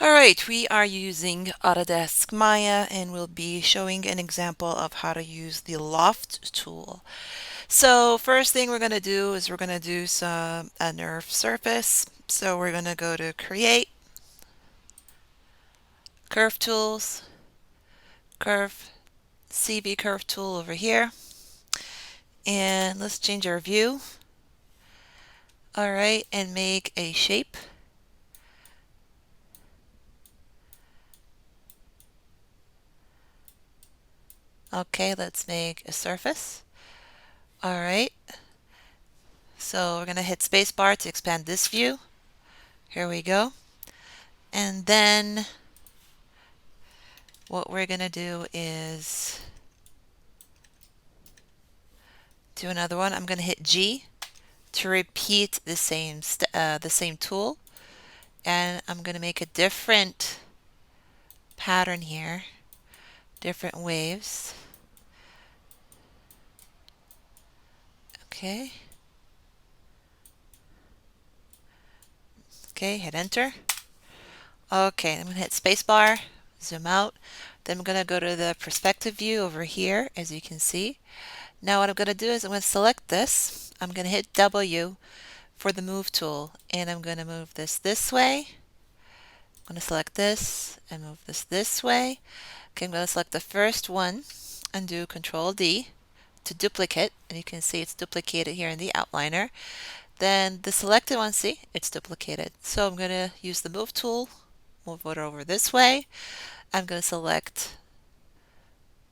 Alright, we are using Autodesk Maya and we'll be showing an example of how to use the Loft tool. So first thing we're going to do is we're going to do a nerve surface. So we're going to go to Create, Curve Tools, Curve, CV Curve tool over here. And let's change our view. Alright, and make a shape. Okay, let's make a surface. Alright, so we're going to hit spacebar to expand this view. Here we go. And then what we're going to do is do another one. I'm going to hit G to repeat the same tool, and I'm going to make a different pattern here, different waves. Okay. Okay, hit enter. Okay, I'm going to hit spacebar, zoom out. Then I'm going to go to the perspective view over here, as you can see. Now what I'm going to do is I'm going to select this. I'm going to hit W for the move tool, and I'm going to move this way. I'm going to select this and move this way. Okay, I'm going to select the first one and do Control D to duplicate, and you can see it's duplicated here in the outliner. Then the selected one, see, it's duplicated. So I'm going to use the move tool, move it over this way. I'm going to select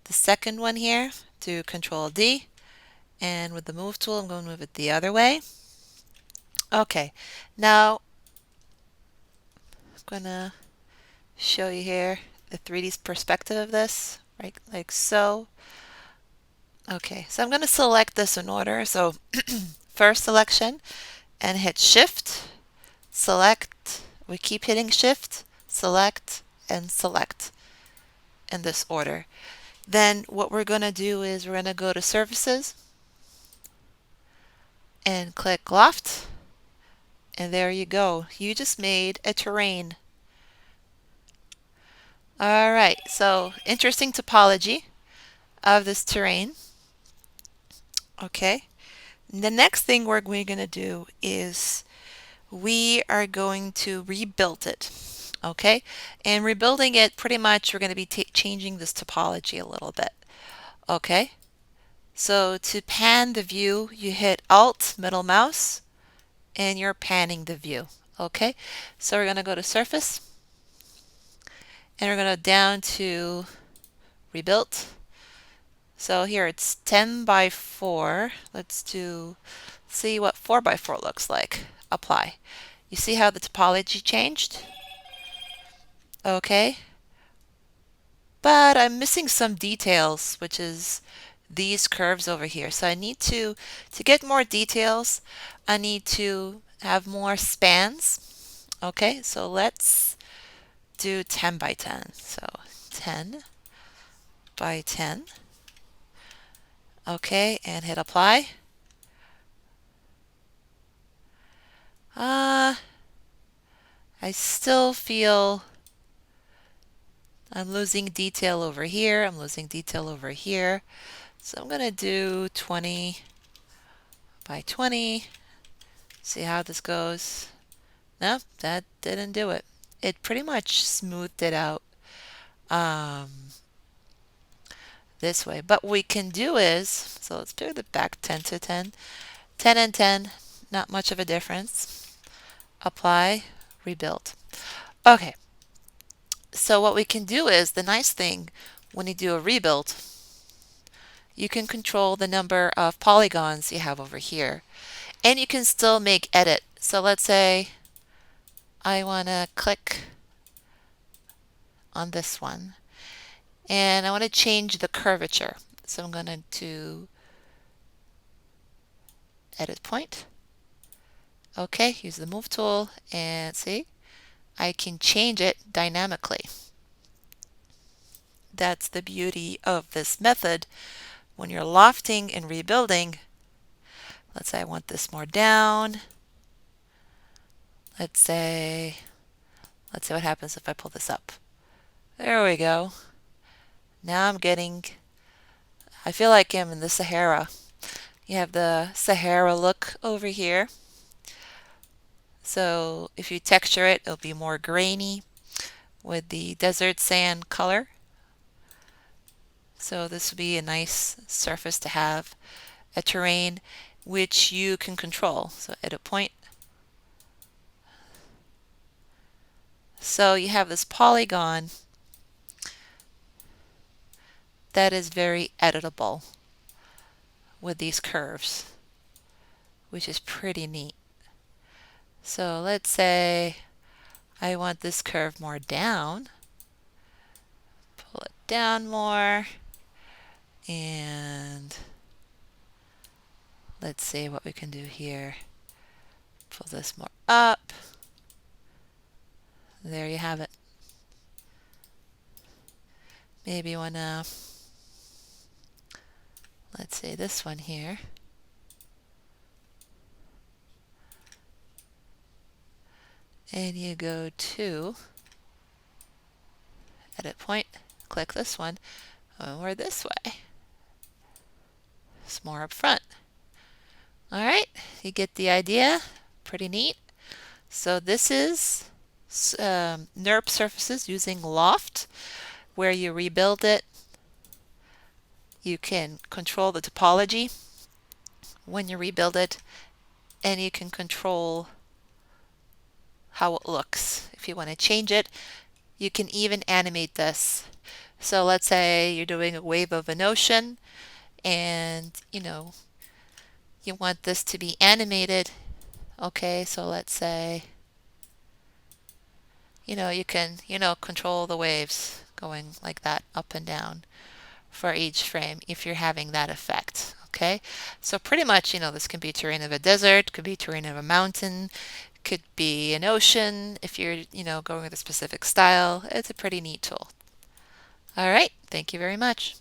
the second one here, do Control D, and with the move tool, I'm going to move it the other way. Okay, now I'm going to show you here the 3D perspective of this, right, like so. Okay, so I'm going to select this in order. So first selection and hit Shift, select. We keep hitting Shift, select, and select in this order. Then what we're going to do is we're going to go to Surfaces and click Loft. And there you go. You just made a terrain. All right, so interesting topology of this terrain. Okay, the next thing we're going to do is we are going to rebuild it. Okay, and rebuilding it, pretty much we're going to be changing this topology a little bit. Okay, so to pan the view, you hit Alt, middle mouse, and you're panning the view. Okay, so we're going to go to Surface, and we're going to down to Rebuilt. So here it's 10 by 4. Let's see what 4 by 4 looks like. Apply. You see how the topology changed? Okay. But I'm missing some details, which is these curves over here. So I need to get more details, I need to have more spans. Okay, so let's do 10 by 10. So 10 by 10. Okay, and hit apply. I still feel I'm losing detail over here. I'm losing detail over here. So I'm going to do 20 by 20. See how this goes. No, that didn't do it. It pretty much smoothed it out this way. But what we can do is, so let's put it back 10 to 10. 10 and 10, not much of a difference. Apply, rebuild. Okay, so what we can do is, the nice thing when you do a rebuild, you can control the number of polygons you have over here. And you can still make edit. So let's say I want to click on this one and I want to change the curvature. So I'm going to do edit point. Okay, use the move tool and see, I can change it dynamically. That's the beauty of this method. When you're lofting and rebuilding, let's say I want this more down. Let's say Let's see what happens if I pull this up. There we go. Now I feel like I'm in the Sahara. You have the Sahara look over here. So if you texture it, it'll be more grainy with the desert sand color. So this would be a nice surface to have, a terrain which you can control. So edit point. So you have this polygon that is very editable with these curves, which is pretty neat. So let's say I want this curve more down. Pull it down more. And let's see what we can do here. Pull this more up. There you have it. Maybe you want to, let's say this one here. And you go to edit point, click this one, and we're this way. It's more up front. All right, you get the idea. Pretty neat. So this is NURB surfaces using Loft, where you rebuild it. You can control the topology when you rebuild it, and you can control how it looks. If you want to change it, you can even animate this. So let's say you're doing a wave of an ocean and you want this to be animated. Okay, so let's say you can control the waves going like that up and down for each frame if you're having that effect. Okay, so pretty much this can be terrain of a desert, could be terrain of a mountain, could be an ocean if you're going with a specific style. It's a pretty neat tool. All right, thank you very much.